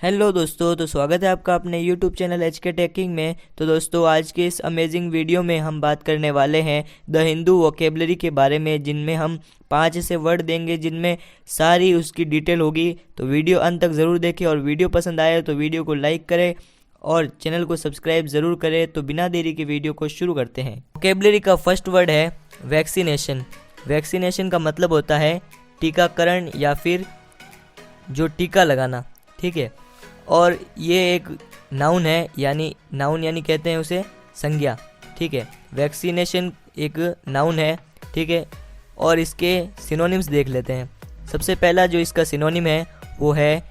Hello दोस्तों, तो स्वागत है आपका अपने यूट्यूब चैनल HK टेकिंग में। तो दोस्तों, आज के इस अमेजिंग वीडियो में हम बात करने वाले हैं द हिंदू वोकेबलरी के बारे में, जिनमें हम 5 ऐसे वर्ड देंगे जिनमें सारी उसकी डिटेल होगी। तो वीडियो अंत तक ज़रूर देखें और वीडियो पसंद आए तो वीडियो को लाइक करें और चैनल को सब्सक्राइब ज़रूर करें। तो बिना देरी के वीडियो को शुरू करते हैं। वोकेबलरी का फर्स्ट वर्ड है वैक्सीनेशन। वैक्सीनेशन का मतलब होता है टीकाकरण या फिर जो टीका लगाना, ठीक है। और ये एक नाउन है, यानी कहते हैं उसे संज्ञा, ठीक है। वैक्सीनेशन एक नाउन है, ठीक है। और इसके सिनोनिम्स देख लेते हैं। सबसे पहला जो इसका सिनोनिम है वो है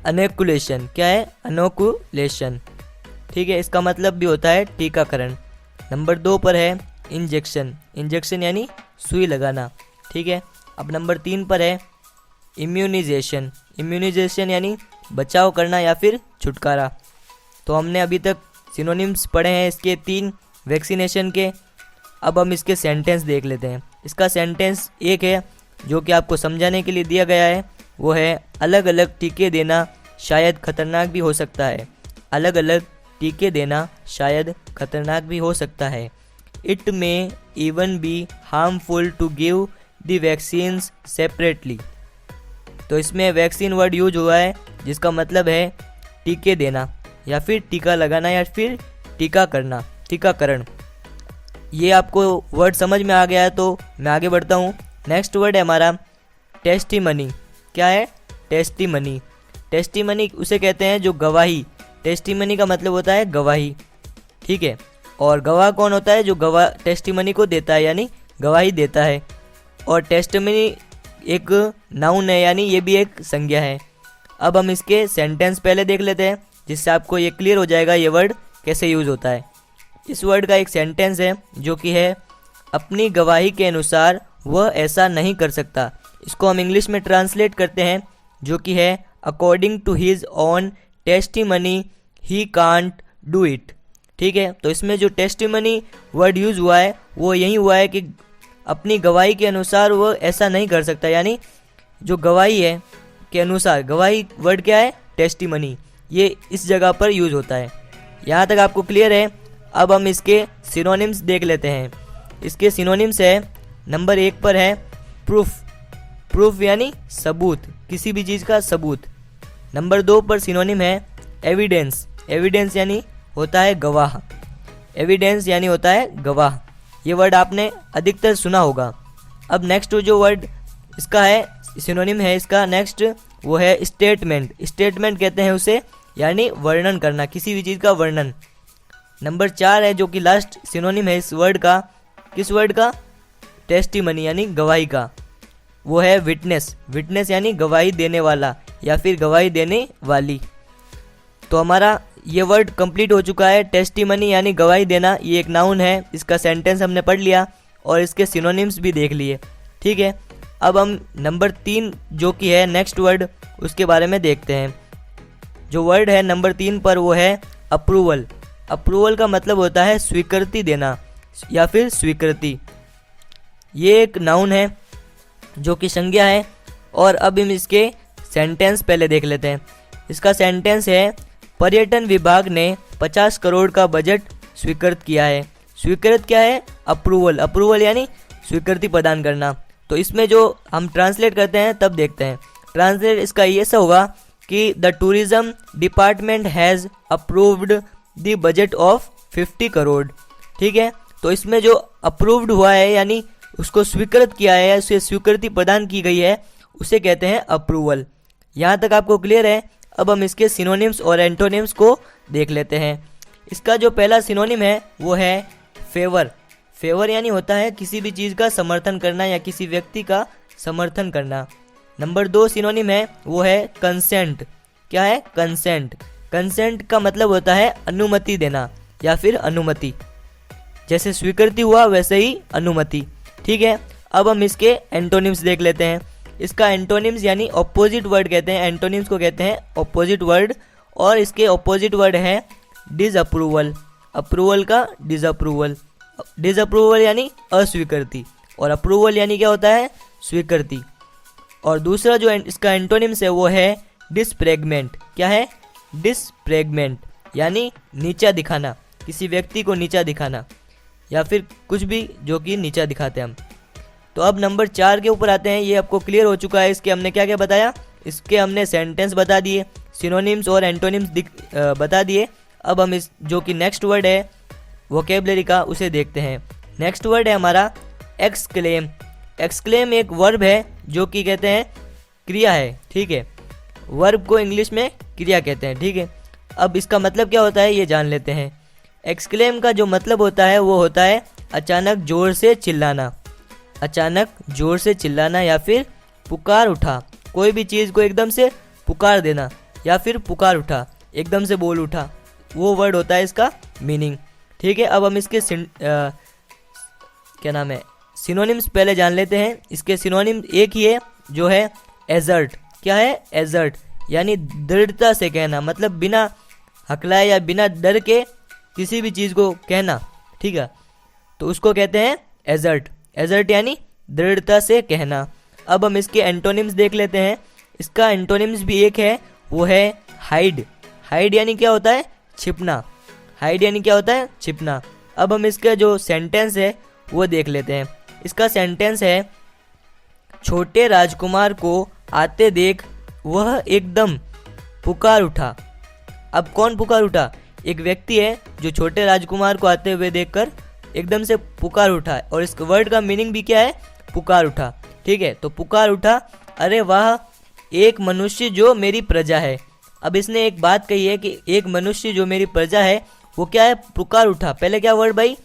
अनोकुलेशन। क्या है? अनोकुलेशन, ठीक है। इसका मतलब भी होता है टीकाकरण। नंबर 2 पर है इंजेक्शन। इंजेक्शन यानी सुई लगाना, ठीक है। अब नंबर 3 पर है इम्यूनाइजेशन। इम्यूनाइजेशन यानी बचाव करना या फिर छुटकारा। तो हमने अभी तक सिनोनिम्स पढ़े हैं इसके 3 वैक्सीनेशन के। अब हम इसके सेंटेंस देख लेते हैं। इसका सेंटेंस एक है जो कि आपको समझाने के लिए दिया गया है, वो है अलग अलग टीके देना शायद खतरनाक भी हो सकता है। अलग अलग टीके देना शायद खतरनाक भी हो सकता है। It may even be harmful to give the vaccines separately. तो इसमें वैक्सीन वर्ड यूज हुआ है जिसका मतलब है टीके देना या फिर टीका लगाना या फिर टीका करना, टीकाकरण। ये आपको वर्ड समझ में आ गया है तो मैं आगे बढ़ता हूँ। नेक्स्ट वर्ड है हमारा टेस्टिमनी। क्या है? टेस्टिमनी। टेस्टिमनी उसे कहते हैं जो गवाही। टेस्टिमनी का मतलब होता है गवाही, ठीक है। और गवाह कौन होता है? जो गवाह टेस्टिमनी को देता है, यानी गवाही देता है। और टेस्टिमनी एक नाउन है, यानी ये भी एक संज्ञा है। अब हम इसके सेंटेंस पहले देख लेते हैं, जिससे आपको ये क्लियर हो जाएगा ये वर्ड कैसे यूज़ होता है। इस वर्ड का एक सेंटेंस है जो कि है अपनी गवाही के अनुसार वह ऐसा नहीं कर सकता। इसको हम इंग्लिश में ट्रांसलेट करते हैं जो कि है according to his own testimony he can't do it, ठीक है। तो इसमें जो टेस्टिमनी वर्ड यूज़ हुआ है वो यही हुआ है कि अपनी गवाही के अनुसार वो ऐसा नहीं कर सकता, यानी जो गवाही है के अनुसार। गवाही वर्ड क्या है? टेस्टिमनी। ये इस जगह पर यूज होता है। यहाँ तक आपको क्लियर है। अब हम इसके सिनोनिम्स देख लेते हैं। इसके सिनोनिम्स है, नंबर 1 पर है प्रूफ। प्रूफ यानी सबूत, किसी भी चीज़ का सबूत। नंबर 2 पर सिनोनिम है एविडेंस। एविडेंस यानी होता है गवाह। एविडेंस यानी होता है गवाह। ये वर्ड आपने अधिकतर सुना होगा। अब नेक्स्ट जो वर्ड इसका है, सिनोनिम है इसका नेक्स्ट, वो है स्टेटमेंट। स्टेटमेंट कहते हैं उसे, यानी वर्णन करना, किसी भी चीज़ का वर्णन। नंबर 4 है जो कि लास्ट सिनोनिम है इस वर्ड का। किस वर्ड का? टेस्टिमनी यानी गवाही का। वो है विटनेस। विटनेस यानी गवाही देने वाला या फिर गवाही देने वाली। तो हमारा ये वर्ड कंप्लीट हो चुका है। टेस्टिमनी यानी गवाही देना, ये एक नाउन है। इसका सेंटेंस हमने पढ़ लिया और इसके सिनोनिम्स भी देख लिए, ठीक है। अब हम नंबर 3 जो कि है नेक्स्ट वर्ड, उसके बारे में देखते हैं। जो वर्ड है नंबर 3 पर वो है अप्रूवल। अप्रूवल का मतलब होता है स्वीकृति देना या फिर स्वीकृति। ये एक नाउन है जो कि संज्ञा है। और अब हम इसके सेंटेंस पहले देख लेते हैं। इसका सेंटेंस है पर्यटन विभाग ने 50 करोड़ का बजट स्वीकृत किया है। स्वीकृत क्या है? अप्रूवल। अप्रूवल यानी स्वीकृति प्रदान करना। तो इसमें जो हम ट्रांसलेट करते हैं तब देखते हैं। ट्रांसलेट इसका ये ऐसा होगा कि the tourism department has approved the budget of 50 crore, ठीक है। तो इसमें जो अप्रूव्ड हुआ है यानी उसको स्वीकृत किया है, उसे स्वीकृति प्रदान की गई है, उसे कहते हैं अप्रूवल। यहाँ तक आपको क्लियर है। अब हम इसके सिनोनिम्स और एंटोनिम्स को देख लेते हैं। इसका जो पहला सिनोनिम है वो है फेवर। फेवर यानी होता है किसी भी चीज़ का समर्थन करना या किसी व्यक्ति का समर्थन करना। नंबर 2 सिनोनिम है वो है कंसेंट। क्या है? कंसेंट। कंसेंट का मतलब होता है अनुमति देना या फिर अनुमति। जैसे स्वीकृति हुआ वैसे ही अनुमति, ठीक है। अब हम इसके एंटोनिम्स देख लेते हैं। इसका एंटोनिम्स यानी ऑपोजिट वर्ड कहते हैं। एंटोनिम्स को कहते हैं ऑपोजिट वर्ड। और इसके ऑपोजिट वर्ड है डिसअप्रूवल। अप्रूवल का डिसअप्रूवल। डिसअप्रूवल यानी अस्वीकृति और अप्रूवल यानी क्या होता है? स्वीकृति। और दूसरा जो इसका एंटोनिम्स है वो है डिस्प्रेगमेंट। क्या है? डिस्प्रेगमेंट यानी नीचा दिखाना, किसी व्यक्ति को नीचा दिखाना या फिर कुछ भी जो कि नीचा दिखाते हैं हम। तो अब नंबर 4 के ऊपर आते हैं। ये आपको क्लियर हो चुका है। इसके हमने क्या क्या बताया? इसके हमने सेंटेंस बता दिए, सिनोनिम्स और एंटोनिम्स बता दिए। अब हम इस जो कि नेक्स्ट वर्ड है वोकेबलरी का उसे देखते हैं। नेक्स्ट वर्ड है हमारा एक्सक्लेम। एक्सक्लेम एक वर्ब है जो कि कहते हैं क्रिया है, ठीक है। वर्ब को इंग्लिश में क्रिया कहते हैं, ठीक है। अब इसका मतलब क्या होता है ये जान लेते हैं। एक्सक्लेम का जो मतलब होता है वो होता है अचानक जोर से चिल्लाना, अचानक जोर से चिल्लाना या फिर पुकार उठा, कोई भी चीज़ को एकदम से पुकार देना या फिर पुकार उठा, एकदम से बोल उठा, वो वर्ड होता है इसका मीनिंग, ठीक है। अब हम इसके क्या नाम है सिनोनिम्स पहले जान लेते हैं। इसके सिनोनिम एक ही है जो है एजर्ट। क्या है? एजर्ट यानी दृढ़ता से कहना, मतलब बिना हकलाए या बिना डर के किसी भी चीज़ को कहना, ठीक है, तो उसको कहते हैं एजर्ट। एजर्ट यानी दृढ़ता से कहना। अब हम इसके एंटोनिम्स देख लेते हैं। इसका एंटोनिम्स भी एक है, वो है हाइड। हाइड यानी क्या होता है? छिपना। हाइड यानी क्या होता है? छिपना। अब हम इसका जो सेंटेंस है वो देख लेते हैं। इसका सेंटेंस है छोटे राजकुमार को आते देख वह एकदम पुकार उठा। अब कौन पुकार उठा? एक व्यक्ति है जो छोटे राजकुमार को आते हुए देखकर एकदम से पुकार उठा, और इस वर्ड का मीनिंग भी क्या है? पुकार उठा, ठीक है। तो पुकार उठा, अरे वाह एक मनुष्य जो मेरी प्रजा है। अब इसने एक बात कही है कि एक मनुष्य जो मेरी प्रजा है वो क्या है? पुकार उठा। पहले क्या वर्ड भाई?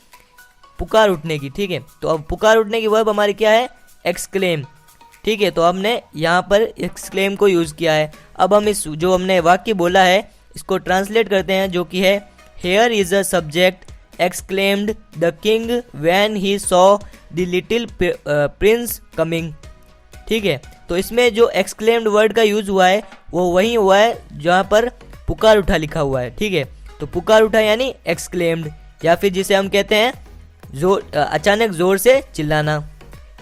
पुकार उठने की, ठीक है। तो अब पुकार उठने की वर्ब हमारी क्या है? एक्सक्लेम, ठीक है। तो हमने यहाँ पर एक्सक्लेम को यूज़ किया है। अब हम इस जो हमने वाक्य बोला है इसको ट्रांसलेट करते हैं, जो कि है here is a subject exclaimed the king when he saw the little Prince coming, ठीक है। तो इसमें जो एक्सक्लेम्ड वर्ड का यूज़ हुआ है वो वही हुआ है जहाँ पर पुकार उठा लिखा हुआ है, ठीक है। तो पुकार उठा यानी एक्सक्लेम्ड, या फिर जिसे हम कहते हैं अचानक जोर से चिल्लाना।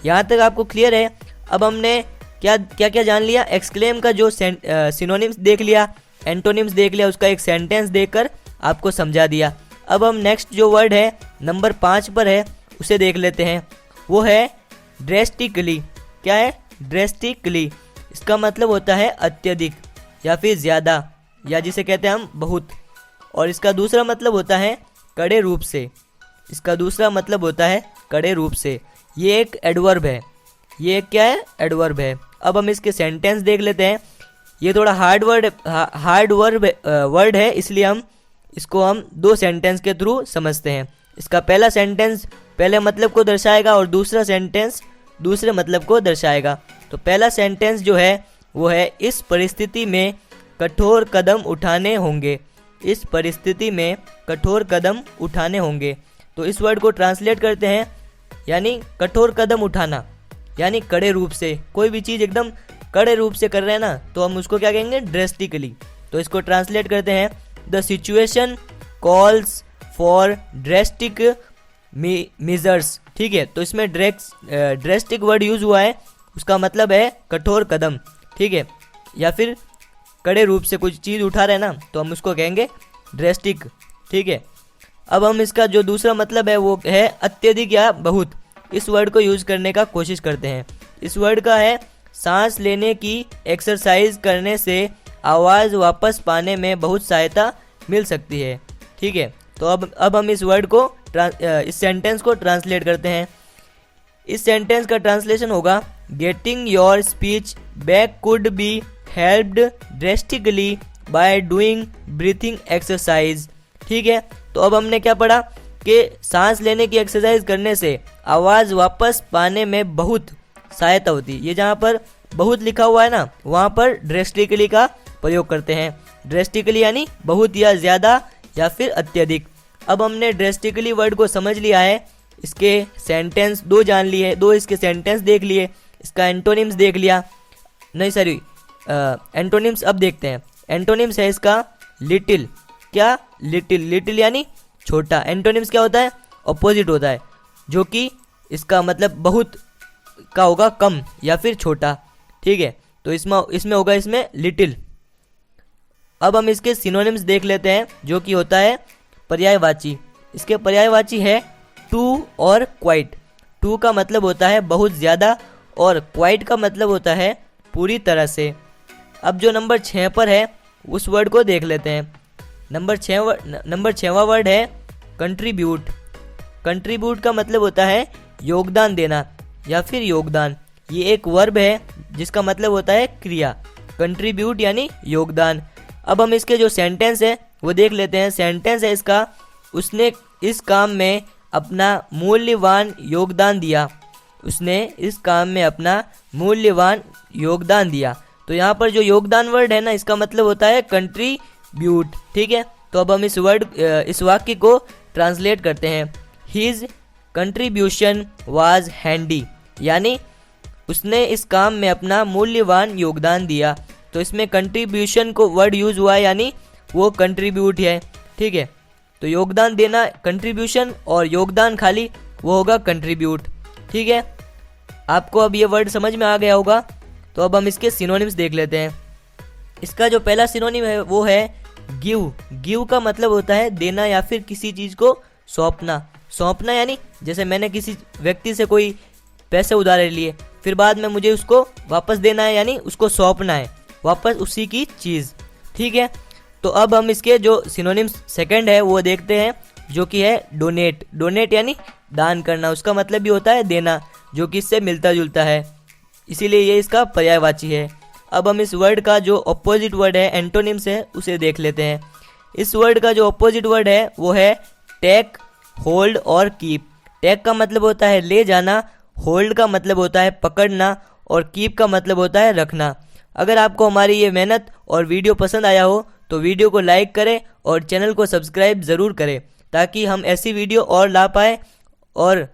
यहाँ तक आपको क्लियर है। अब हमने क्या क्या जान लिया? एक्सक्लेम का जो सिनोनिम्स देख लिया, एंटोनिम्स देख लिया, उसका एक सेंटेंस देखकर आपको समझा दिया। अब हम नेक्स्ट जो वर्ड है नंबर 5 पर है उसे देख लेते हैं। वो है ड्रेस्टिकली। क्या है? ड्रेस्टिकली। इसका मतलब होता है अत्यधिक या फिर ज़्यादा, या जिसे कहते हैं हम बहुत। और इसका दूसरा मतलब होता है कड़े रूप से। इसका दूसरा मतलब होता है कड़े रूप से। ये एक एडवर्ब है। ये एक क्या है? एडवर्ब है। अब हम इसके सेंटेंस देख लेते हैं। ये थोड़ा हार्ड वर्ड है, इसलिए हम इसको दो सेंटेंस के थ्रू समझते हैं। इसका पहला सेंटेंस पहले मतलब को दर्शाएगा और दूसरा सेंटेंस दूसरे मतलब को दर्शाएगा। तो पहला सेंटेंस जो है वो है इस परिस्थिति में कठोर कदम उठाने होंगे। इस परिस्थिति में कठोर कदम उठाने होंगे। तो इस वर्ड को ट्रांसलेट करते हैं, यानी कठोर कदम उठाना यानी कड़े रूप से। कोई भी चीज़ एकदम कड़े रूप से कर रहे हैं ना, तो हम उसको क्या कहेंगे? ड्रेस्टिकली। तो इसको ट्रांसलेट करते हैं the situation calls for drastic measures, ठीक है। तो इसमें ड्रेस्टिक वर्ड यूज हुआ है, उसका मतलब है कठोर कदम, ठीक है, या फिर कड़े रूप से कुछ चीज़ उठा रहे हैं ना, तो हम उसको कहेंगे ड्रेस्टिक, ठीक है। अब हम इसका जो दूसरा मतलब है वो है अत्यधिक या बहुत। इस वर्ड को यूज करने का कोशिश करते हैं। इस वर्ड का है सांस लेने की एक्सरसाइज करने से आवाज़ वापस पाने में बहुत सहायता मिल सकती है, ठीक है। तो अब हम इस वर्ड को इस सेंटेंस को ट्रांसलेट करते हैं। इस सेंटेंस का ट्रांसलेशन होगा getting your speech back could be helped drastically by doing breathing exercise, ठीक है। तो अब हमने क्या पढ़ा कि सांस लेने की एक्सरसाइज करने से आवाज़ वापस पाने में बहुत सहायता होती है। ये जहाँ पर बहुत लिखा हुआ है ना, वहाँ पर ड्रेस्टिकली का प्रयोग करते हैं। ड्रेस्टिकली यानी बहुत या ज़्यादा या फिर अत्यधिक। अब हमने ड्रेस्टिकली वर्ड को समझ लिया है, इसके सेंटेंस दो जान लिए, दो इसके सेंटेंस देख लिए, इसका एंटोनिम्स देख लिया, नहीं सॉरी एंटोनिम्स अब देखते हैं। एंटोनिम्स है इसका लिटिल। क्या? लिटिल। लिटिल यानी छोटा। एंटोनिम्स क्या होता है? ऑपोजिट होता है, जो कि इसका मतलब बहुत का होगा कम या फिर छोटा, ठीक है। तो इसमें होगा इसमें लिटिल। अब हम इसके सिनोनिम्स देख लेते हैं, जो कि होता है पर्यायवाची। इसके पर्यायवाची है टू और क्वाइट। टू का मतलब होता है बहुत ज़्यादा और क्वाइट का मतलब होता है पूरी तरह से। अब जो नंबर 6 पर है उस वर्ड को देख लेते हैं। नंबर 6वां वर्ड है कंट्रीब्यूट। कंट्रीब्यूट का मतलब होता है योगदान देना या फिर योगदान। ये एक वर्ब है जिसका मतलब होता है क्रिया। कंट्रीब्यूट यानी योगदान। अब हम इसके जो सेंटेंस है वो देख लेते हैं। सेंटेंस है इसका, उसने इस काम में अपना मूल्यवान योगदान दिया। उसने इस काम में अपना मूल्यवान योगदान दिया। तो यहाँ पर जो योगदान वर्ड है ना, इसका मतलब होता है कंट्रीब्यूट। ठीक है, तो अब हम इस वाक्य को ट्रांसलेट करते हैं। हिज कंट्रीब्यूशन वाज हैंडी, यानी उसने इस काम में अपना मूल्यवान योगदान दिया। तो इसमें कंट्रीब्यूशन को वर्ड यूज हुआ है, यानी वो कंट्रीब्यूट है। ठीक है, तो योगदान देना कंट्रीब्यूशन और योगदान खाली वो होगा कंट्रीब्यूट। ठीक है, आपको अब ये वर्ड समझ में आ गया होगा। तो अब हम इसके सिनोनिम्स देख लेते हैं। इसका जो पहला सिनोनिम है वो है गिव। गिव का मतलब होता है देना या फिर किसी चीज़ को सौंपना। सौंपना यानी जैसे मैंने किसी व्यक्ति से कोई पैसे उधार लिए, फिर बाद में मुझे उसको वापस देना है, यानी उसको सौंपना है वापस उसी की चीज़। ठीक है, तो अब हम इसके जो सिनोनिम्स सेकंड है वो देखते हैं, जो कि है डोनेट। डोनेट यानी दान करना, उसका मतलब भी होता है देना, जो कि इससे मिलता जुलता है, इसीलिए ये इसका पर्यायवाची है। अब हम इस वर्ड का जो अपोजिट वर्ड है, एंटोनिम्स है, उसे देख लेते हैं। इस वर्ड का जो अपोजिट वर्ड है वो है टेक, होल्ड और कीप। टेक का मतलब होता है ले जाना, होल्ड का मतलब होता है पकड़ना और कीप का मतलब होता है रखना। अगर आपको हमारी ये मेहनत और वीडियो पसंद आया हो तो वीडियो को लाइक करें और चैनल को सब्सक्राइब ज़रूर करें, ताकि हम ऐसी वीडियो और ला पाए और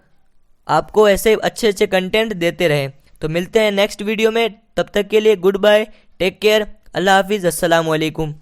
आपको ऐसे अच्छे अच्छे कंटेंट देते रहें। तो मिलते हैं नेक्स्ट वीडियो में, तब तक के लिए गुड बाय, टेक केयर, अल्लाह हाफिज़, अस्सलाम वालेकुम।